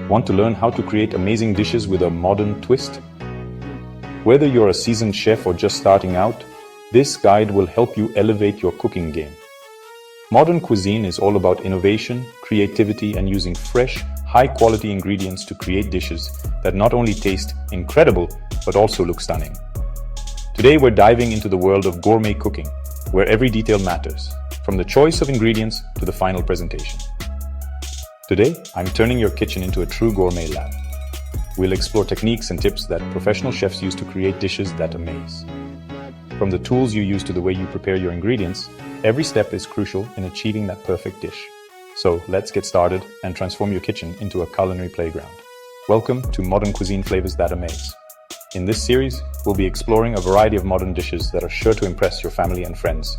Want to learn how to create amazing dishes with a modern twist? Whether you're a seasoned chef or just starting out, this guide will help you elevate your cooking game. Modern cuisine is all about innovation, creativity, and using fresh, high-quality ingredients to create dishes that not only taste incredible, but also look stunning. Today we're diving into the world of gourmet cooking, where every detail matters, from the choice of ingredients to the final presentation. Today, I'm turning your kitchen into a true gourmet lab. We'll explore techniques and tips that professional chefs use to create dishes that amaze. From the tools you use to the way you prepare your ingredients, every step is crucial in achieving that perfect dish. So let's get started and transform your kitchen into a culinary playground. Welcome to Modern Cuisine Flavors That Amaze. In this series, we'll be exploring a variety of modern dishes that are sure to impress your family and friends.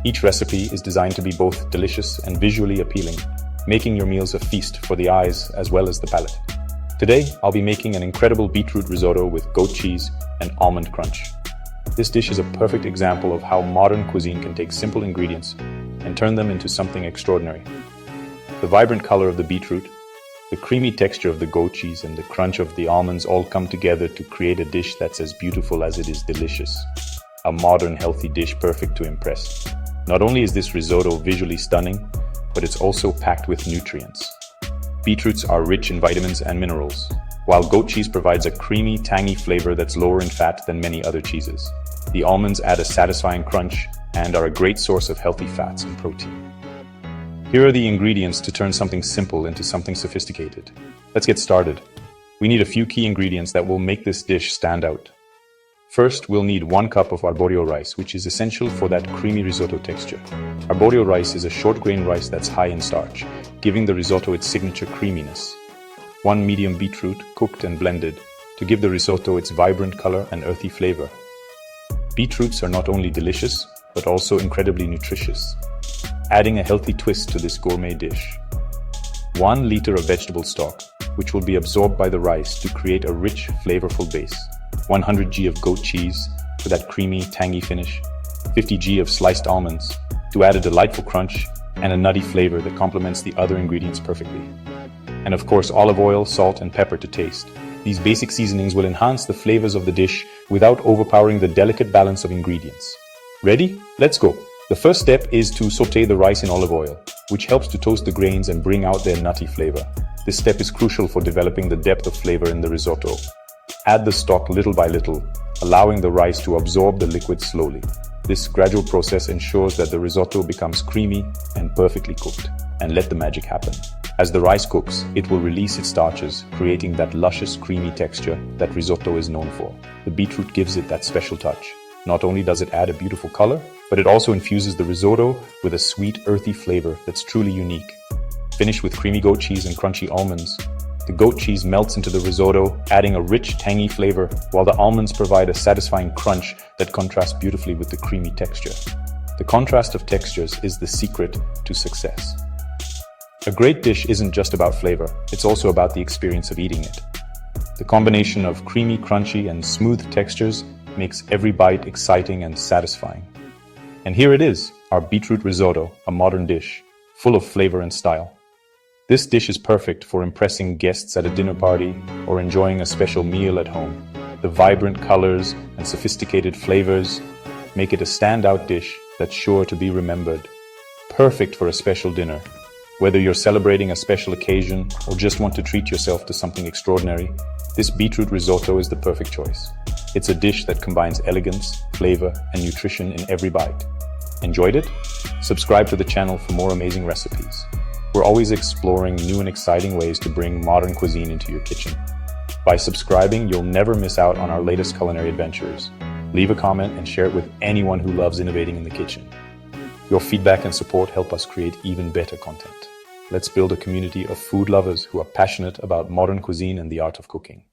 Each recipe is designed to be both delicious and visually appealing, making your meals a feast for the eyes as well as the palate. Today, I'll be making an incredible beetroot risotto with goat cheese and almond crunch. This dish is a perfect example of how modern cuisine can take simple ingredients and turn them into something extraordinary. The vibrant color of the beetroot, the creamy texture of the goat cheese, and the crunch of the almonds all come together to create a dish that's as beautiful as it is delicious. A modern, healthy dish perfect to impress. Not only is this risotto visually stunning, but it's also packed with nutrients. Beetroots are rich in vitamins and minerals, while goat cheese provides a creamy, tangy flavor that's lower in fat than many other cheeses. The almonds add a satisfying crunch and are a great source of healthy fats and protein. Here are the ingredients to turn something simple into something sophisticated. Let's get started. We need a few key ingredients that will make this dish stand out. First, we'll need 1 cup of arborio rice, which is essential for that creamy risotto texture. Arborio rice is a short-grain rice that's high in starch, giving the risotto its signature creaminess. 1 medium beetroot, cooked and blended, to give the risotto its vibrant color and earthy flavor. Beetroots are not only delicious, but also incredibly nutritious, adding a healthy twist to this gourmet dish. 1 liter of vegetable stock, which will be absorbed by the rice to create a rich, flavorful base. 100 g of goat cheese for that creamy, tangy finish. 50 g of sliced almonds to add a delightful crunch and a nutty flavor that complements the other ingredients perfectly. And of course, olive oil, salt, and pepper to taste. These basic seasonings will enhance the flavors of the dish without overpowering the delicate balance of ingredients. Ready? Let's go! The first step is to sauté the rice in olive oil, which helps to toast the grains and bring out their nutty flavor. This step is crucial for developing the depth of flavor in the risotto. Add the stock little by little, allowing the rice to absorb the liquid slowly. This gradual process ensures that the risotto becomes creamy and perfectly cooked. And let the magic happen. As the rice cooks, it will release its starches, creating that luscious, creamy texture that risotto is known for. The beetroot gives it that special touch. Not only does it add a beautiful color, but it also infuses the risotto with a sweet, earthy flavor that's truly unique. Finish with creamy goat cheese and crunchy almonds. The goat cheese melts into the risotto, adding a rich, tangy flavor, while the almonds provide a satisfying crunch that contrasts beautifully with the creamy texture. The contrast of textures is the secret to success. A great dish isn't just about flavor, it's also about the experience of eating it. The combination of creamy, crunchy, and smooth textures makes every bite exciting and satisfying. And here it is, our beetroot risotto, a modern dish, full of flavor and style. This dish is perfect for impressing guests at a dinner party or enjoying a special meal at home. The vibrant colors and sophisticated flavors make it a standout dish that's sure to be remembered. Perfect for a special dinner. Whether you're celebrating a special occasion or just want to treat yourself to something extraordinary, this beetroot risotto is the perfect choice. It's a dish that combines elegance, flavor, and nutrition in every bite. Enjoyed it? Subscribe to the channel for more amazing recipes. We're always exploring new and exciting ways to bring modern cuisine into your kitchen. By subscribing, you'll never miss out on our latest culinary adventures. Leave a comment and share it with anyone who loves innovating in the kitchen. Your feedback and support help us create even better content. Let's build a community of food lovers who are passionate about modern cuisine and the art of cooking.